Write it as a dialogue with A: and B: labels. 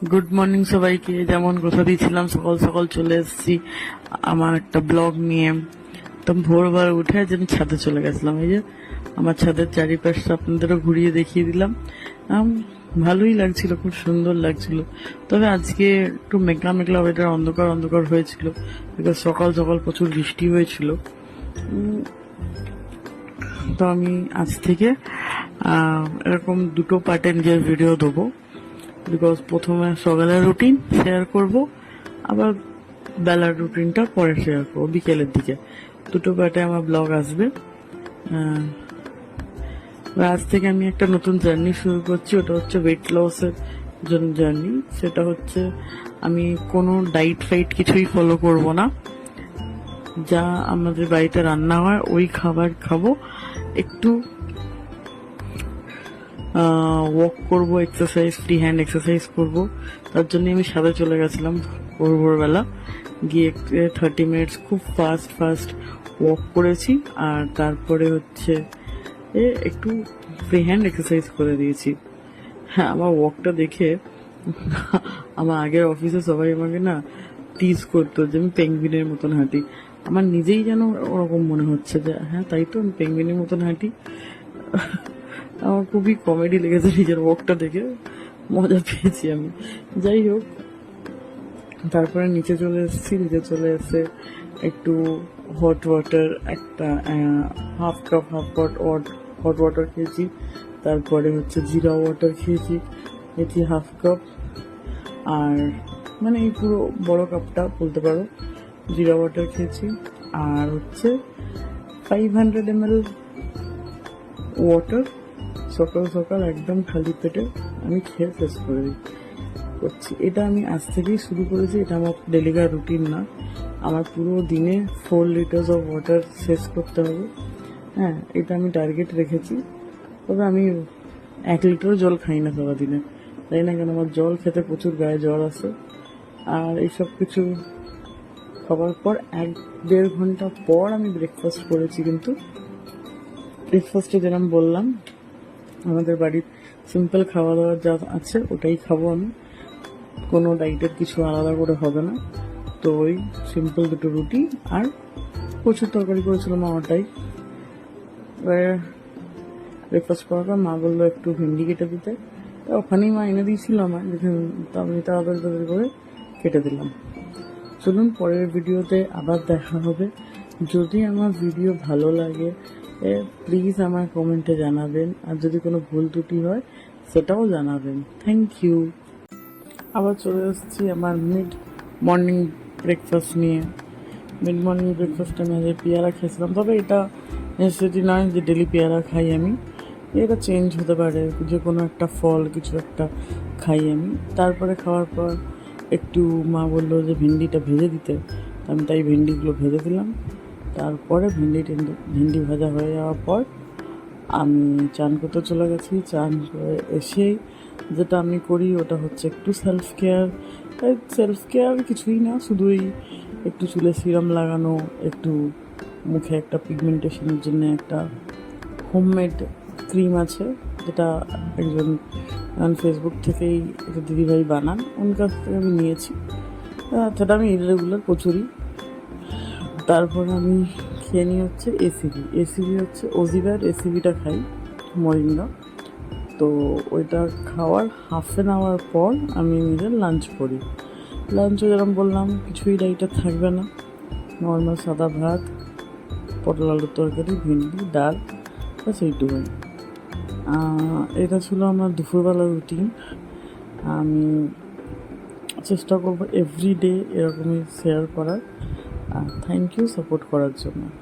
A: Good morning সবাইকে। যেমন কথা দিয়েছিলাম সকাল সকাল চলে এসেছি আমার একটা ব্লগ নিয়ে। তো ভোরবার উঠে আজ আমি ছাদে চলে গেছিলাম। এই যে আমার ছাদের চারিপাশটা আপনাদেরও ঘুরিয়ে দেখিয়ে দিলাম। ভালোই লাগছিল, খুব সুন্দর লাগছিল। তবে আজকে একটু মেঘলা মেঘলা ওয়েদার, অন্ধকার অন্ধকার হয়েছিল, বিকজ সকাল সকাল প্রচুর বৃষ্টি হয়েছিল। তো আমি আজ থেকে এরকম দুটো পার্টে নিজের ভিডিও দেবো। বিকজ প্রথমে সকালের রুটিন শেয়ার করব, আবার বেলার রুটিনটা পরে শেয়ার করবো বিকেলের দিকে। দুটো পার্টে আমার ব্লগ আসবে। আজ থেকে আমি একটা নতুন জার্নি শুরু করছি, ওটা হচ্ছে ওয়েট লসের জন্য জার্নি। সেটা হচ্ছে আমি কোনো ডাইট ফাইট কিছুই ফলো করব না, যা আমাদের বাড়িতে রান্না হয় ওই খাবার খাবো। একটু ওয়াক করব, এক্সারসাইজ, ফ্রি হ্যান্ড এক্সারসাইজ করব। তার জন্য আমি সাথে চলে গেছিলাম ভোরবেলা, গিয়ে 30 মিনিটস খুব ফাস্ট ওয়াক করেছি। আর তারপরে হচ্ছে একটু ফ্রি হ্যান্ড এক্সারসাইজ করে দিয়েছি। হ্যাঁ, আমার ওয়াকটা দেখে আমার আগের অফিসে সবাই আমাকে না টিজ করতো যে আমি পেঙ্গুইনের মতন হাঁটি। আমার নিজেই যেন ওরকম মনে হচ্ছে যে হ্যাঁ তাই তো, আমি পেঙ্গুইনের মতন হাঁটি। আমার খুবই কমেডি লেগেছে নিজের ওয়াকটা দেখে, মজা পেয়েছি আমি। যাই হোক, তারপরে নিচে চলে এসেছি। নিচে চলে এসে একটু হট ওয়াটার, একটা হাফ হট ওয়াটার খেয়েছি। তারপরে হচ্ছে জিরা ওয়াটার খেয়েছি হাফ কাপ। আর মানে এই পুরো বড় কাপটা বলতে পারো জিরা ওয়াটার খেয়েছি। আর হচ্ছে 500 ml ওয়াটার সকাল সকাল একদম খালি পেটে আমি খেয়ে শেষ করছি। এটা আমি আজ থেকেই শুরু করেছি, এটা আমার ডেলিকার রুটিন না। আমার পুরো দিনে 4 লিটার্স অফ ওয়াটার শেষ করতে হবে। হ্যাঁ, এটা আমি টার্গেট রেখেছি। তবে আমি 1 লিটারও জল খাই না সারাদিনে, তাই না কেন আমার জল খেতে প্রচুর গায়ে জ্বর আসে। আর এইসব কিছু খাবার পর 1-1.5 ঘন্টা পর আমি ব্রেকফাস্ট করেছি। কিন্তু ব্রেকফাস্টে যেরকম বললাম, আমাদের বাড়ির সিম্পল খাওয়া দাওয়া যা আছে ওটাই খাবো আমি, কোনো ডাইটের কিছু আলাদা করে হবে না। তো ওই সিম্পল দুটো রুটি আর প্রচুর তরকারি করেছিলাম ওটাই। এবারে ব্রেকফাস্ট করার পর মা বললো একটু ভেন্ডি কেটে দিতে, তা ওখানেই মা এনে দিয়েছিল আমার, আমি তাড়াতাড়ি করে কেটে দিলাম। চলুন পরের ভিডিওতে আবার দেখা হবে। যদি আমার ভিডিও ভালো লাগে প্লিজ আমার কমেন্টে জানাবেন, আর যদি কোনো ভুল ত্রুটি হয় সেটাও জানাবেন। Thank you. আবার চলে এসেছি আমার মিড মর্নিং ব্রেকফাস্ট নিয়ে। মিড মর্নিং ব্রেকফাস্টে আমি আজ পেয়ারা খেয়েছিলাম। তবে এটা নেসেসিটি নয় যে ডেলি পেয়ারা খাই আমি, এটা চেঞ্জ হতে পারে, যে কোনো একটা ফল কিছু একটা খাই আমি। তারপরে খাওয়ার পর একটু মা বললো যে ভেন্ডিটা ভেজে দিতে, আমি তাই ভেন্ডিগুলো ভেজে দিলাম। তারপরে ভেন্ডি ভাজা হয়ে যাওয়ার পর আমি চান করতে চলে গেছি। চান করে এসেই যেটা আমি করি ওটা হচ্ছে একটু সেলফ কেয়ার কিছুই না, শুধুই একটু চুলে সিরাম লাগানো, একটু মুখে একটা পিগমেন্টেশনের জন্য একটা হোমমেড ক্রিম আছে, যেটা একজন ফেসবুক থেকেই একটা দিদিভাই বানান, ওর কাছ থেকে আমি নিয়েছি। সেটা আমি রেগুলার প্রচুরই। তারপর আমি খেয়ে নিই হচ্ছে এসিবি হচ্ছে ওজিভার এসিবিটা খাই, মরিঙ্গা। তো ওইটা খাওয়ার 1/2 hour পর আমি নিজের লাঞ্চ করি। লাঞ্চে যেরকম বললাম কিছুই ডাইটে থাকবে না, নর্মাল সাদা ভাত, পটল আলুর তরকারি, ভেন্ডি, ডাল, বাস এইটুকুই। এটা ছিল আমার দুপুরবেলার রুটিন। আমি চেষ্টা করবো এভরিডে এরকমই শেয়ার করার। থ্যাংক ইউ সাপোর্ট করার জন্য।